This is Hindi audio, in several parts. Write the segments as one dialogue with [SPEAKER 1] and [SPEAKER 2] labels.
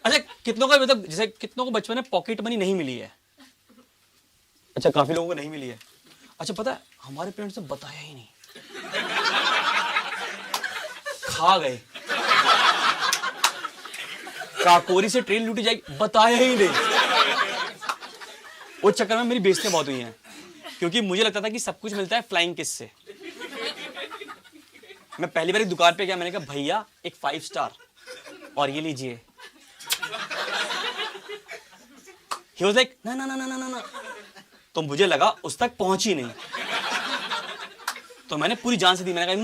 [SPEAKER 1] अच्छा कितनों का मतलब जैसे कितनों को बचपन में पॉकेट मनी नहीं मिली है? अच्छा काफी लोगों को नहीं मिली है। अच्छा पता है हमारे पेरेंट्स ने बताया ही नहीं, खा गए। काकोरी से ट्रेन लूटी जाएगी, बताया ही नहीं। उस चक्कर में मेरी बेइज्जतियां बहुत हुई हैं, क्योंकि मुझे लगता था कि सब कुछ मिलता है फ्लाइंग किस से। मैं पहली बार एक दुकान पे गया, मैंने कहा भैया एक 5 स्टार और ये लीजिए। He was like, ना ना ना ना ना ना। तो मुझे लगा उस तक पहुंच ही नहीं, तो मैंने पूरी जान से दी। मैंने कहा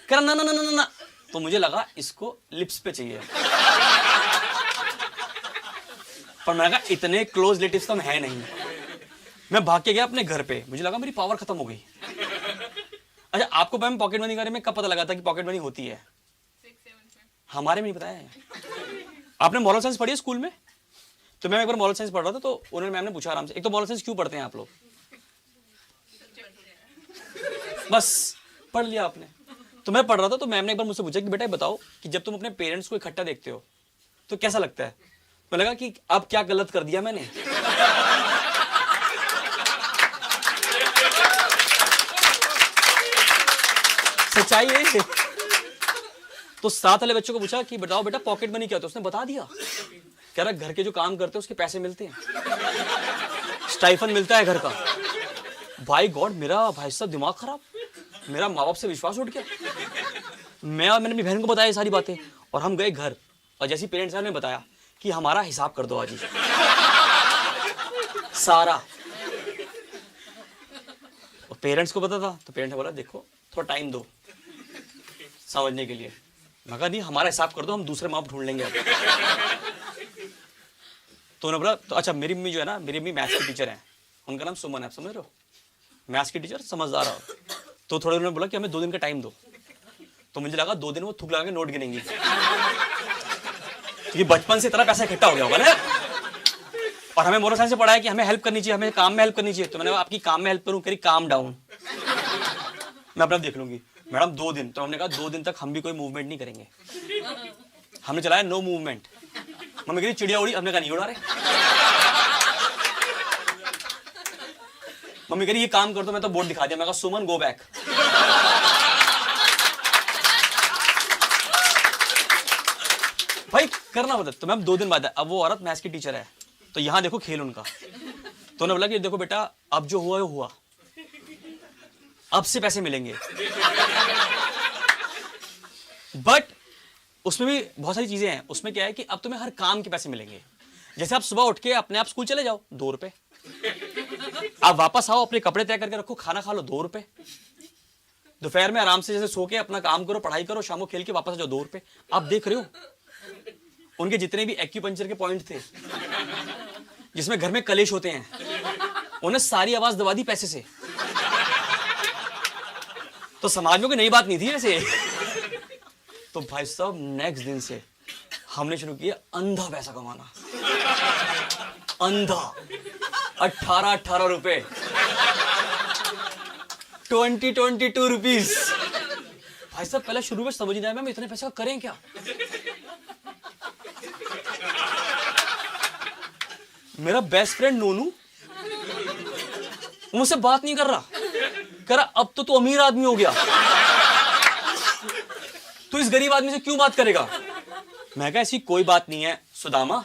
[SPEAKER 1] कर ना ना ना ना ना, तो मुझे लगा इसको लिप्स पे चाहिए, पर मैंने कहा इतने क्लोज रिलेटिव्स तो हम है नहीं। मैं भाग के गया अपने घर पे, मुझे लगा मेरी पावर खत्म हो गई। अच्छा आपको मैम पॉकेट मनी के बारे में कब पता लगा था कि पॉकेट मनी होती है?
[SPEAKER 2] 6-7 में।
[SPEAKER 1] हमारे में नहीं बताया है। आपने मॉरल साइंस पढ़ी है स्कूल में? तो मैं एक बार मॉरल साइंस पढ़ रहा था, तो उन्होंने मैम ने पूछा आराम से, एक तो मॉरल साइंस क्यों पढ़ते हैं आप लोग? बस पढ़ लिया आपने। तो मैं पढ़ रहा था, तो मैम ने एक बार मुझसे पूछा कि बेटा बताओ कि जब तुम अपने पेरेंट्स को इकट्ठा देखते हो तो कैसा लगता है? मैं लगा कि अब क्या गलत कर दिया मैंने। सच्चाई है। तो साथ वाले बच्चों को पूछा कि बताओ बेटा पॉकेट मनी क्या होता है? उसने बता दिया। कह रहा घर के जो काम करते हैं उसके पैसे मिलते हैं, स्टाइफन मिलता है घर का। भाई गॉड, मेरा भाई साहब दिमाग खराब, मेरा माँ बाप से विश्वास उठ गया। मैंने अपनी बहन को बताया सारी बातें, और हम गए घर, और जैसी पेरेंट्स ने बताया कि हमारा हिसाब कर दो आज ही सारा। और पेरेंट्स को पता था, तो पेरेंट्स ने बोला देखो थोड़ा टाइम दो समझने के लिए। मैं कहा नहीं हमारा हिसाब कर दो, हम दूसरे माँ बाप ढूंढ लेंगे अब। तो उन्होंने बोला तो अच्छा मेरी मम्मी जो है ना, मेरी मम्मी मैथ्स की टीचर है, उनका नाम सुमन है, समझ रहे हो? मैथ्स की टीचर, समझदार हो। तो थोड़े उन्होंने बोला कि हमें 2 दिन का टाइम दो। तो मुझे लगा 2 दिन वो थूक लगा के नोट गिनेंगी, क्योंकि बचपन से इतना पैसा इकट्ठा हो गया होगा ना। और हमें मोरल साइंस से पढ़ा है कि हमें हेल्प करनी चाहिए, हमें काम में हेल्प करनी चाहिए। तो मैंने कहा आपकी काम में हेल्प करूं? करी काम डाउन, मैं अपना देख लूंगी। मैडम 2 दिन। तो हमने कहा 2 दिन तक हम भी कोई मूवमेंट नहीं करेंगे। हमने चलाया नो मूवमेंट। मम्मी कह रही चिड़िया उड़ी, हमने कहा नहीं उड़ा रहे। मम्मी कह रही ये काम कर दो, मैं तो बोर्ड दिखा दिया। मैं कहा सुमन गो बैक। भाई करना होता। तो मैम 2 दिन बाद अब वो औरत मैथ्स की टीचर है, तो यहां देखो खेल उनका। तो उन्होंने बोला कि देखो बेटा अब जो हुआ वो हुआ, अब से पैसे मिलेंगे। बट उसमें भी बहुत सारी चीजें हैं। उसमें क्या है कि अब तुम्हें हर काम के पैसे मिलेंगे। जैसे आप सुबह उठ के अपने आप स्कूल चले जाओ, 2 रुपए। आप वापस आओ, अपने कपड़े तय करके रखो, खाना खा लो, 2 रुपए। दोपहर में आराम से जैसे सो के अपना काम करो, पढ़ाई करो, शाम को खेल के वापस आ जाओ, 2 रुपए। आप देख रहे हो उनके जितने भी एक्यूपंक्चर के पॉइंट थे, जिसमें घर में कलेश होते हैं, उन्हें सारी आवाज दबा दी पैसे से। तो समाज में कोई नई बात नहीं थी वैसे। तो भाई साहब नेक्स्ट दिन से हमने शुरू किया अंधा पैसा कमाना। अंधा 18 रुपए, 22 रुपीज। भाई साहब पहले शुरू में समझ नहीं आया मैम इतने पैसे का करें क्या। मेरा बेस्ट फ्रेंड नोनू मुझसे बात नहीं कर रहा, कह रहा अब तो तू अमीर आदमी हो गया, तू इस गरीब आदमी से क्यों बात करेगा। मैं कहा ऐसी कोई बात नहीं है सुदामा।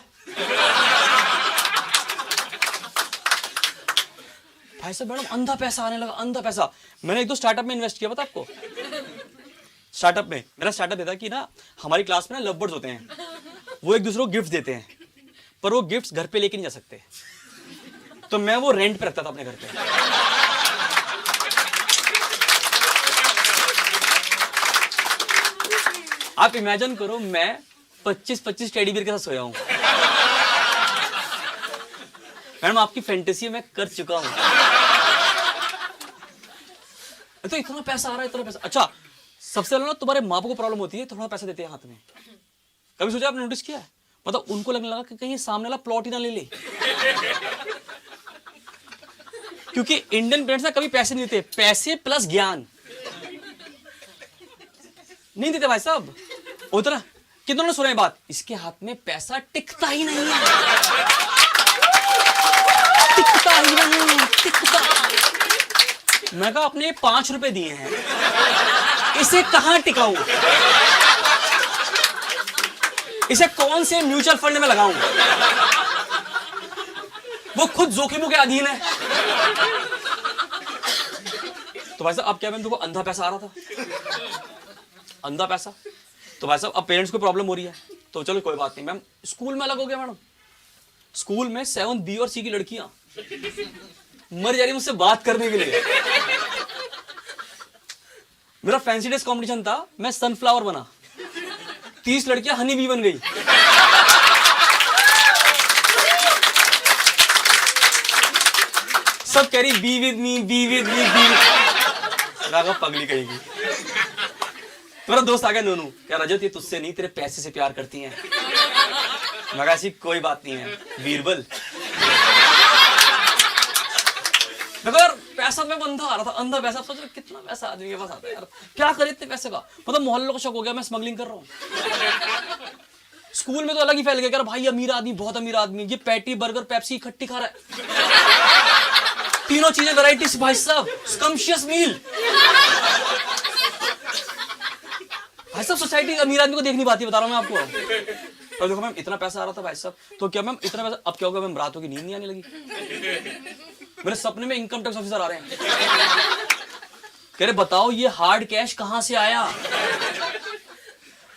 [SPEAKER 1] भाई साहब मैडम अंधा पैसा आने लगा, अंधा पैसा। मैंने 1-2 स्टार्टअप में इन्वेस्ट किया, पता आपको। स्टार्टअप में मेरा स्टार्टअप देता कि ना हमारी क्लास में ना लव बर्ड्स होते हैं, वो एक दूसरे को गिफ्ट देते हैं, पर वो गिफ्ट्स घर पे लेके नहीं जा सकते। तो मैं वो रेंट पे रखता था अपने घर पे। आप इमेजिन करो मैं 25 टेडी बियर के साथ सोया हूं। मैडम आपकी फैंटेसी मैं कर चुका हूं। तो इतना पैसा आ रहा है, इतना पैसा। अच्छा सबसे पहले ना तुम्हारे माँ बाप को प्रॉब्लम होती है, थोड़ा पैसा देते हैं हाथ में। कभी सोचा आपने, नोटिस किया है? मतलब उनको लगने लगा कि कहीं सामने वाला प्लॉट ही ना ले ले। क्योंकि इंडियन पेरेंट्स ना कभी पैसे नहीं देते, पैसे प्लस ज्ञान नहीं देते भाई साहब। उतना कितनों ने सुना ये बात, इसके हाथ में पैसा टिकता ही नहीं है, टिकता ही नहीं, टिकता। मैं कहा अपने 5 रुपए दिए हैं, इसे कहां टिकाऊं, इसे कौन से म्यूचुअल फंड में लगाऊं, वो खुद जोखिमों के अधीन है। तो भाई साहब अब क्या, मैम देखो अंधा पैसा आ रहा था, अंधा पैसा। तो भाई साहब अब पेरेंट्स को प्रॉब्लम हो रही है, तो चलो कोई बात नहीं मैम, स्कूल में अलग हो गया मैडम। स्कूल में 7 बी और सी की लड़कियां मर जा रही मुझसे बात करने के लिए। मेरा फैंसी ड्रेस कंपटीशन था, मैं सनफ्लावर बना, 30 लड़कियां हनी बी बन गई। सब कह रही be with me, be with me, be. पगली कहेगी। मेरा दोस्त आ गया नोनू, क्या रजत ये तुझसे नहीं तेरे पैसे से प्यार करती हैं। मैं कहा ऐसी कोई बात नहीं है बीरबल। देखो यार पैसा में बंधा आ रहा था, अंधा पैसा। सोच रहे कितना पैसा आदमी के पास आता है यार, क्या करे इतने पैसे का। मतलब मोहल्ले को शक हो गया मैं स्मगलिंग कर रहा हूँ। स्कूल में तो अलग ही फैल गया यार, भाई अमीर आदमी, बहुत अमीर आदमी, ये पैटी बर्गर पेप्सी इकट्ठी खा रहा है, तीनों चीजें वैरायटीज भाई साहब, स्कम्शियस मील। भाई साहब सोसाइटी अमीर आदमी को देख नहीं पाती, बता रहा हूं मैं आपको। और देखो मैम इतना पैसा आ रहा था भाई साहब, तो क्या मैम इतना पैसा, अब क्या होगा मैम, रातों की नींद नहीं आने लगी। मेरे सपने में इनकम टैक्स ऑफिसर आ रहे हैं, कह रहे बताओ ये हार्ड कैश कहां से आया।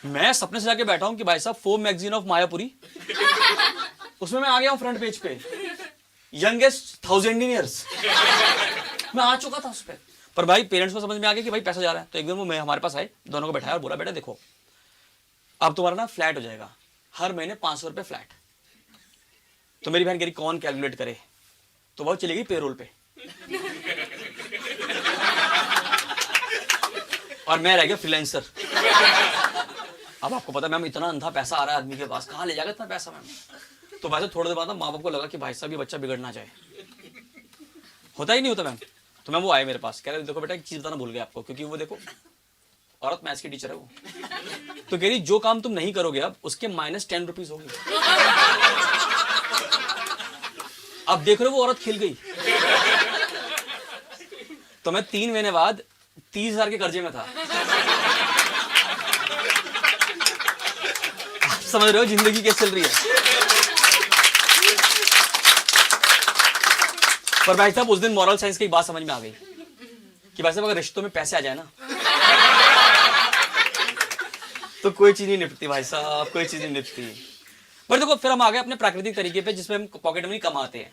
[SPEAKER 1] मैं सपने से जाके बैठा हूं कि भाई साहब फोम मैगजीन ऑफ मायापुरी, उसमें मैं आ गया हूं फ्रंट पेज पे, यंगेस्ट 1000 इंजीनियर्स, मैं आ चुका था उस पर। पर भाई पेरेंट्स को समझ में आ गया कि भाई पैसा जा रहा है, तो एकदम वो मैं हमारे पास आए, दोनों को बैठाया और बोला बेटा देखो अब तुम्हारा ना फ्लैट हो जाएगा, हर महीने 500 रुपए फ्लैट। तो मेरी बहन कह रही कौन कैलकुलेट करे, तो वो चली गई पेरोल पे और मैं रह गया फ्रीलांसर। अब आपको पता मैम इतना अंधा पैसा आ रहा है आदमी के पास, कहां ले जाएगा इतना पैसा मैम। तो वैसे थोड़ी देर बाद माँ बाप को लगा कि भाई साहब ये बच्चा बिगड़ ना जाए, होता ही नहीं होता मैम। तो मैम वो आए मेरे पास, कह रहे देखो बेटा एक चीज बताना भूल गया आपको, क्योंकि वो देखो औरत मैथ्स की टीचर है वो, तो कह रही जो काम तुम नहीं करोगे अब उसके -10 रुपीज होगी। अब देख रहे हो वो औरत खिल गई। तो मैं 3 महीने बाद 30,000 के कर्जे में था। आप समझ रहे हो जिंदगी कैसे चल रही है। पर भाई साहब उस दिन मॉरल साइंस की एक बात समझ में आ गई कि भाई साहब अगर रिश्तों में पैसे आ जाए ना तो कोई चीज नहीं निपटती भाई साहब, कोई चीज नहीं निपटती। पर देखो फिर हम आ गए अपने प्राकृतिक तरीके पे जिसमें हम पॉकेट मनी कमाते हैं।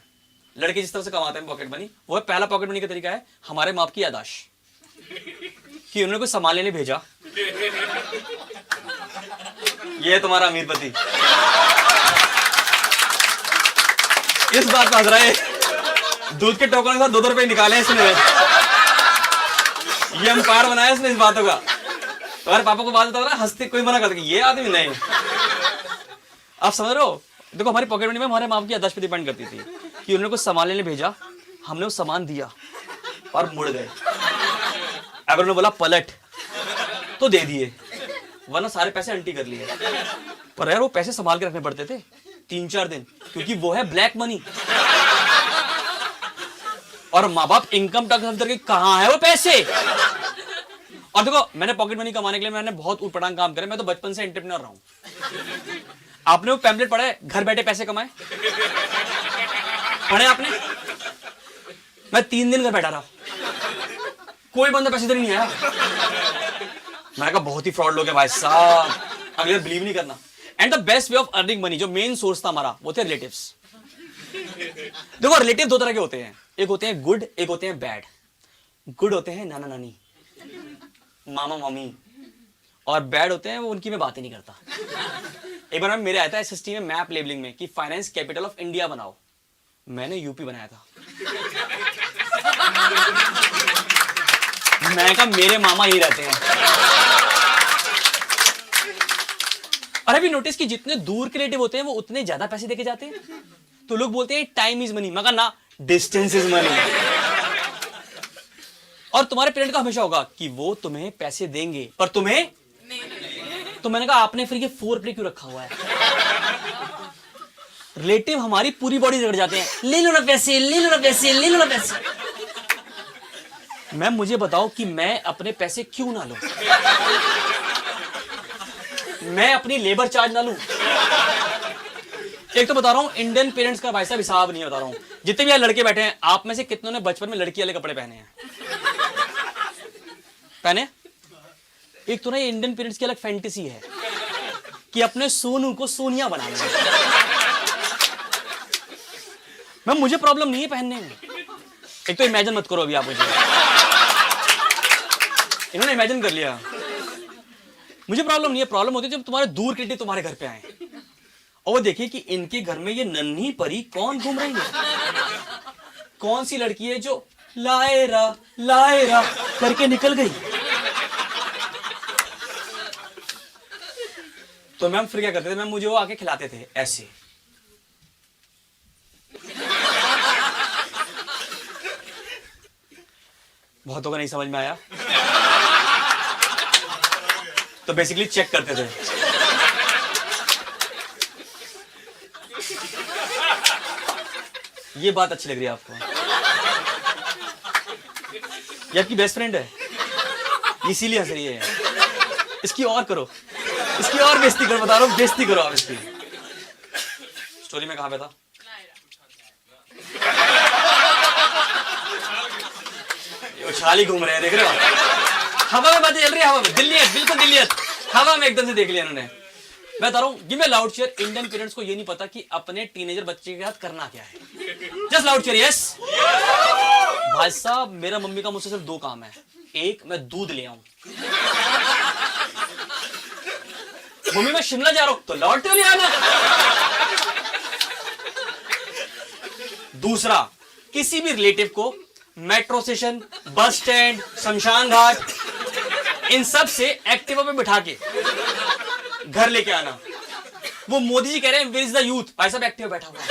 [SPEAKER 1] लड़के जिस तरह से कमाते हैं पॉकेट मनी, वो पहला पॉकेट मनी का तरीका है हमारे माँ बाप की याददाश्त, कि उन्होंने कोई सामान लेने भेजा, ये तुम्हारा अमीर पति। इस बात पर हंस रहा है, दूध के टोकन के साथ 2-2 रुपए निकाले इसने, ये एम्पायर बनाया इसने इस बातों का। तुम्हारे पापा को बात बता रहा हंसते, कोई मना कर ये आदमी नहीं। आप समझ रहे हो, देखो हमारी पॉकेट मनी में हमारे माँ बाप की याददाश्त पे डिपेंड करती थी कि उन्होंने कुछ सामान लेने भेजा, हमने वो सामान दिया और मुड़ गए। अगर उन्होंने बोला पलट तो दे दिए, वरना सारे पैसे अंटी कर लिए। पर यार वो पैसे संभाल के रखने पड़ते थे 3-4 दिन, क्योंकि वो है ब्लैक मनी। और माँ बाप इनकम टैक्स ऑफिसर के कहां है वो पैसे। और देखो मैंने पॉकेट मनी कमाने के लिए मैंने बहुत उटपटांग काम करे, मैं तो बचपन से एंटरप्रेन्योर रहा हूं। आपने वो पैम्पलेट पढ़ा है घर बैठे पैसे कमाए, पढ़े आपने? मैं 3 दिन घर बैठा रहा, कोई बंदा पैसे देने नहीं आया। मैंने कहा बहुत ही फ्रॉड लोग हैं भाई साहब, अगले बिलीव नहीं करना। And the best way of earning money, जो मेन सोर्स था हमारा, वो थे रिलेटिव्स। देखो रिलेटिव 2 तरह के होते हैं, एक होते हैं गुड, एक होते हैं बैड। गुड होते हैं नाना नानी, मामा मामी, और बैड होते हैं वो उनकी मैं बात ही नहीं करता। एक बार मेरे आया था एसएसटी में मैप लेबलिंग में कि फाइनेंस कैपिटल ऑफ इंडिया बनाओ, मैंने यूपी बनाया था। मैं कहा मेरे मामा ही रहते हैं। अरे भी नोटिस कि जितने दूर के रिलेटिव होते हैं वो उतने ज्यादा पैसे देके जाते हैं। तो लोग बोलते हैं टाइम इज मनी, मैं कहा ना डिस्टेंस इज मनी। और तुम्हारे पेरेंट का हमेशा होगा कि वो तुम्हें पैसे देंगे पर तुम्हें नहीं। तो मैंने कहा आपने फिर ये 4 प्ले क्यों रखा हुआ है? रिलेटिव हमारी पूरी बॉडी रगड़ जाते हैं, ले लो ना पैसे, ले लो ना पैसे, ले लो ना पैसे। मैम मुझे बताओ कि मैं अपने पैसे क्यों ना लूं? मैं अपनी लेबर चार्ज ना लूं? एक तो बता रहा हूं, इंडियन पेरेंट्स का भाई साहब हिसाब नहीं बता रहा हूं। जितने भी यहाँ लड़के बैठे हैं, आप में से कितनों ने बचपन में लड़की वाले कपड़े पहने हैं? पहने? एक तो ना ये इंडियन पेरेंट्स की अलग फैंटेसी है कि अपने सोनू को सोनिया बना लें। मैम मुझे प्रॉब्लम नहीं है पहनने में। एक तो इमेजिन मत करो अभी आप मुझे, इन्होंने इमेजिन कर लिया। मुझे प्रॉब्लम नहीं है, प्रॉब्लम होती है जब तुम्हारे दूर के तुम्हारे घर पे आए और वो देखिए कि इनके घर में ये नन्ही परी कौन घूम रही है, कौन सी लड़की है जो लायरा लायरा करके निकल गई। तो मैम फिर क्या करते थे, मैम मुझे वो आके खिलाते थे ऐसे। बहुतों को नहीं समझ में आया, तो बेसिकली चेक करते थे। ये बात अच्छी लग रही है आपको? ये आपकी बेस्ट फ्रेंड है, इसीलिए हंस रही है। इसकी और करो, इसकी और बेइज्जती करो, बता रहा हूं, बेइज्जती करो आप इसकी। स्टोरी में कहां पे था? उछाली घूम रहे हैं, देख रहे हो? हवा में बातें चल रही है, हवा में। दिल्लीयत, बिल्कुल दिल्लीयत, हवा में एकदम से देख लिया इन्होंने। मैं बता रहा हूं, give me loud cheer. Indian parents को ये नहीं पता कि अपने टीनेजर बच्चे के साथ करना क्या है। Just loud cheer, yes. भाई साहब मेरा मम्मी का मुझसे सिर्फ 2 काम है। एक, मैं दूध ले आऊं। मम्मी मैं शिमला जा रहा हूं, तो लौट ले आना। दूसरा, किसी भी रिलेटिव को मेट्रो स्टेशन, बस स्टैंड, शमशान घाट, इन सब से एक्टिवा पे बिठा के घर लेके आना। वो मोदी जी कह रहे हैं वेयर इज द यूथ, भाई साहब एक्टिवा बैठा हुआ है।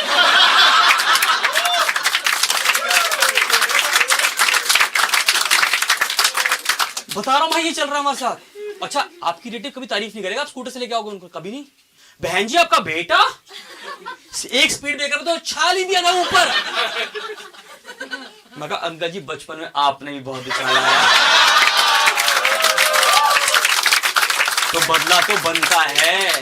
[SPEAKER 1] बता रहा हूं भाई, ये चल रहा है हमारे साथ। अच्छा, आपकी रिलेटिव कभी तारीफ नहीं करेगा, आप स्कूटर से लेके आओगे उनको? कभी नहीं। बहन जी आपका बेटा एक स्पीड ब्रेकर तो छाल ही दिया ना ऊपर। मैं कहा अंकल जी बचपन में आपने भी बहुत उछाला है, तो बदला तो बनता है।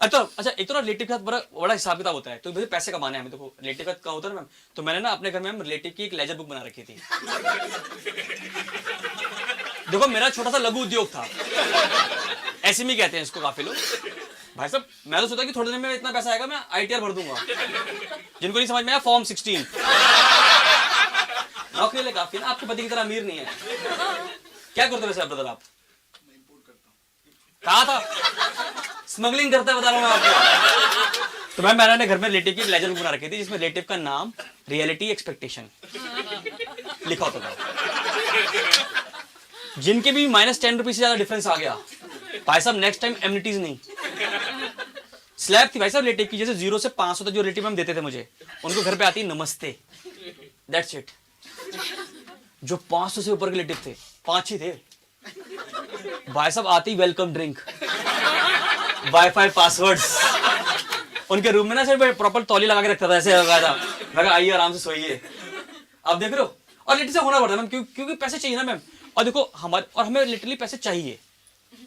[SPEAKER 1] अच्छा एक तो ना रिलेटिव के साथ बड़ा हिसाब किताब होता है। तो मुझे पैसे कमाने हैं, देखो रिलेटिव का क्या होता है ना मैम, तो मैंने ना अपने घर में रिलेटिव की एक लेजर बुक बना रखी थी। देखो मेरा छोटा सा लघु उद्योग था, ऐसे में कहते हैं इसको काफी लोग। भाई साहब मैं तो सोचा कि थोड़े दिन में इतना पैसा आएगा मैं ITR भर दूंगा। जिनको नहीं समझ में आया, फॉर्म 16 नौकरी ले काफी ना, आपके पति की तरह अमीर नहीं है। क्या करते वैसे ब्रदर आप? कहा था स्मगलिंग करता है, बता रहा हूं मैं आपको। तो मैंने घर में रिलेटिव की लेजर बुक बना रखी थी, जिसमें रिलेटिव का नाम, रियलिटी, एक्सपेक्टेशन लिखा होता था। जिनके भी -10 रुपीज से ज्यादा डिफरेंस आ गया, भाई साहब नेक्स्ट टाइम एमिनिटीज नहीं। स्लैब थी भाई साहब रिलेटिव की, जैसे 0 से 500 तक जो रिलेटिव हम देते थे मुझे, उनको घर पे आती नमस्ते, दैट्स इट। जो 500 से ऊपर के रिलेटिव थे, 5 ही थे, भाई साहब आती वेलकम ड्रिंक, वाईफाई पासवर्ड्स। उनके रूम में ना सिर्फ प्रॉपर तौली लगा के रखता था, ऐसे लगा था। मैं कहा आइए आराम से सोइए। आप देख रहे हो, और लिटरली से होना पड़ता है मैम, क्योंकि पैसे चाहिए ना मैम। और देखो हमें लिटरली पैसे चाहिए,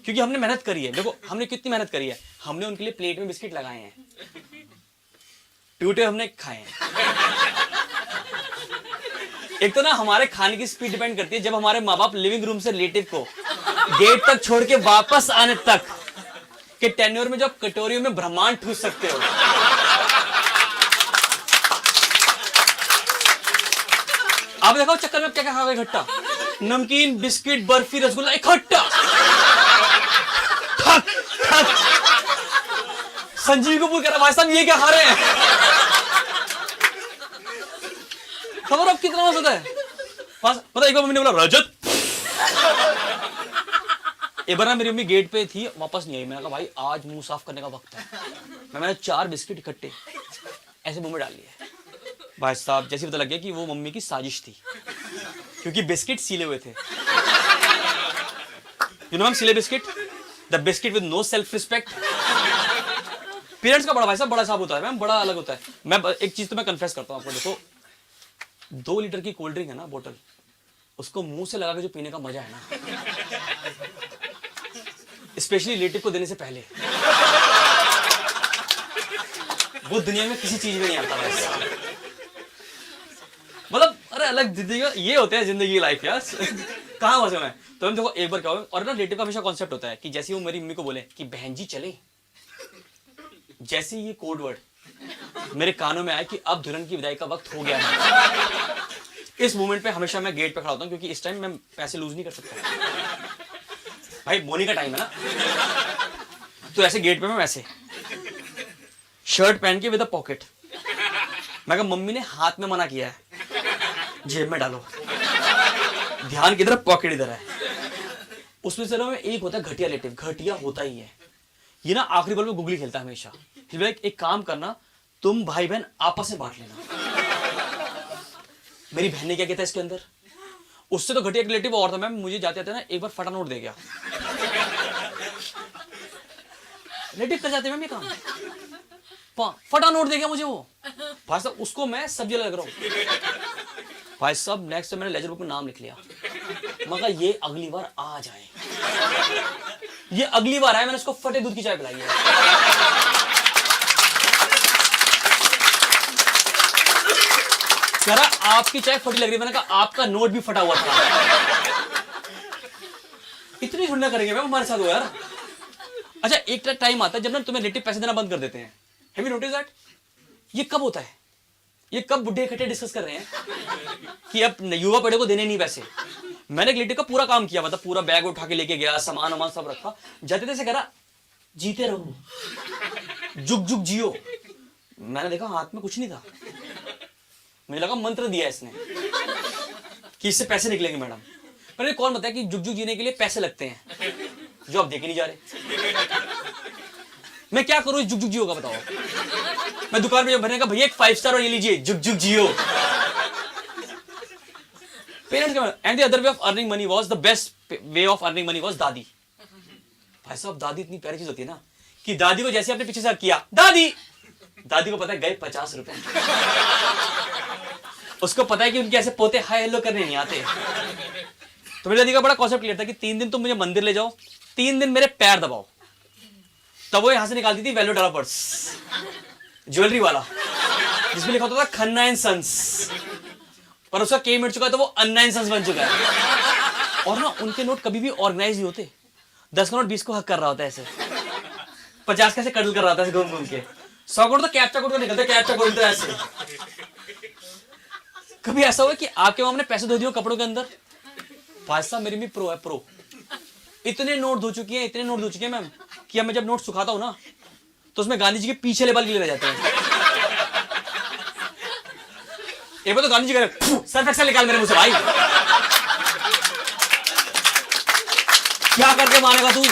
[SPEAKER 1] क्योंकि हमने मेहनत करी है। देखो हमने कितनी मेहनत करी है, हमने उनके लिए प्लेट में बिस्किट लगाए हैं, टूटे हमने खाए हैं। एक तो ना हमारे खाने की स्पीड डिपेंड करती है, जब हमारे माँ बाप लिविंग रूम से रिलेटिव को गेट तक छोड़ के वापस आने तक के टेन्योर में जो आप कटोरियों में ब्रह्मांड ठूस सकते हो। आप देखो चक्कर में क्या क्या खा गए इकट्ठा, नमकीन, बिस्किट, बर्फी, रसगुल्ला इकट्ठा। संजीव कपूर कह रहा भाई साहब ये क्या खा रहे हैं? खबर अब कितना होता है? पता एक बार मम्मी ने बोला रजत। एक बार ना मेरी मम्मी गेट पे थी, वापस नहीं आई। मैंने कहा भाई आज मुंह साफ करने का वक्त है। मैंने 4 बिस्किट इकट्ठे ऐसे मुंह में डाल लिए। भाई साहब जैसे पता लग गया कि वो मम्मी की साजिश थी, क्योंकि बिस्किट सीले हुए थे। यू नो मैम, सीले biscuit the biscuit with no self respect. Parents का बड़ा भाई साहब बड़ा साहब होता है मैम, बड़ा अलग होता है। मैं एक चीज तो मैं कन्फेस करता हूँ आपको, देखो 2 लीटर की कोल्ड ड्रिंक है ना बोतल, उसको मुंह से लगा के जो पीने का मजा है ना, स्पेशली रिलेटिव को देने से पहले, वो दुनिया में किसी चीज में नहीं आता वैसे। मतलब अरे अलग जिंदगी, ये होते हैं जिंदगी लाइफ यार। कहाँ फंसे मैं। तो हम देखो एक बार क्या हो, और ना रिलेटिव का हमेशा कॉन्सेप्ट होता है कि जैसे वो मेरी मम्मी को बोले कि बहन जी चले, जैसे ये कोड वर्ड मेरे कानों में आया कि अब दुल्हन की विदाई का वक्त हो गया है, इस मोमेंट पे हमेशा मैं गेट पे खड़ा होता हूँ, क्योंकि इस टाइम मैं पैसे लूज नहीं कर सकता भाई, बोनी का टाइम है ना। तो ऐसे गेट पे मैं वैसे शर्ट पहन के विद अ पॉकेट, मैं कहा मम्मी ने हाथ में मना किया है, जेब में डालो, ध्यान किधर, पॉकेट इधर है। उसमें से ना एक होता है घटिया रिलेटिव, घटिया होता ही है ये ना, आखिरी पल में गुगली खेलता है हमेशा। एक काम करना, तुम भाई बहन आपस में बांट लेना। मेरी बहन ने क्या कहता है इसके अंदर, उससे तो घटिया रिलेटिव और था मैम, मुझे जाते जाते ना एक बार फटा नोट दे गया। रिलेटिव कर जाते मैम ये काम, फटा नोट दे गया मुझे वो। भाई साहब उसको मैं सब्जी लग रहा हूँ भाई साहब। नेक्स्ट मैंने लेजर बुक में नाम लिख लिया, मगर ये अगली बार आ जाए, ये अगली बार आए, मैंने उसको फटे दूध की चाय पिलाई है। कह रहा आपकी चाय फटी लग रही है, मैंने कहा आपका नोट भी फटा हुआ था। इतनी झुंडा करेंगे मैम हमारे साथ हो यार। अच्छा एक टाइम आता है जब ना तुम्हें रिलेटिव पैसे देना बंद कर देते हैं, हैव यू नोटिस दैट? ये कब होता है, ये कब बुढ़े इकट्ठे डिस्कस कर रहे हैं कि अब युवा पीढ़ी को देने नहीं पैसे। मैंने रिलेटिव का पूरा काम किया, मतलब पूरा बैग उठा के लेके गया, सामान वामान सब रखा, जाते थे से कह रहा जीते रहो, जुग जुग जियो। मैंने देखा हाथ में कुछ नहीं था, मुझे लगा मंत्र दिया इसने कि इससे पैसे निकलेंगे मैडम। मैंने कौन बताया कि जुग जुग जीने के लिए पैसे लगते हैं जो आप देखे नहीं जा रहे। मैं क्या करूं इस जुग जुग जियो का बताओ। मैं दुकान पे जब भरने का भैया एक 5 स्टार और ये लीजिए जुग जुग जियो। पेरेंट्स का and the other way of earning money was the best way of earning money was दादी। भाई साहब दादी इतनी प्यारी चीज होती है ना कि दादी को जैसे आपने पीछे से किया दादी, दादी को पता है गए 50 रुपए। उसको पता है कि उनके ऐसे पोते हाय हेलो करने नहीं आते। तो मेरी दादी का बड़ा कॉन्सेप्ट क्लियर था कि 3 दिन तुम मुझे मंदिर ले जाओ, 3 दिन मेरे पैर दबाओ। तब वो यहां से निकालती थी वैल्यू डॉलर पर्स, ज्वेलरी वाला, जिसमें लिखा होता था खन्ना एंड सन्स, पर उसका के मिट चुका है तो वो अन्ना एंड सन्स बन चुका है। और ना उनके नोट कभी भी ऑर्गेनाइज नहीं होते। 10 का नोट 20 को हक कर रहा होता है ऐसे, 50 का ऐसे कडल कर रहा होता है घूम घूम के, 100 करोड़ तो कैप्चा कोड का निकलता है, कैप्चा कोड ऐसे। कभी ऐसा हुआ कि आपके माम ने पैसे धो दिए कपड़ों के अंदर? भाई साहब मेरी भी प्रो है, प्रो। इतने नोट धो चुकी है, इतने नोट धो चुके हैं मैम कि अब मैं जब नोट सुखाता हूं ना तो उसमें गांधी जी के पीछे लेवल के लिए रह जाते हैं। एक बार तो गांधी जी कह सर्फ एक्सेल निकाल मेरे मुंह से भाई, क्या करके मानेगा तू?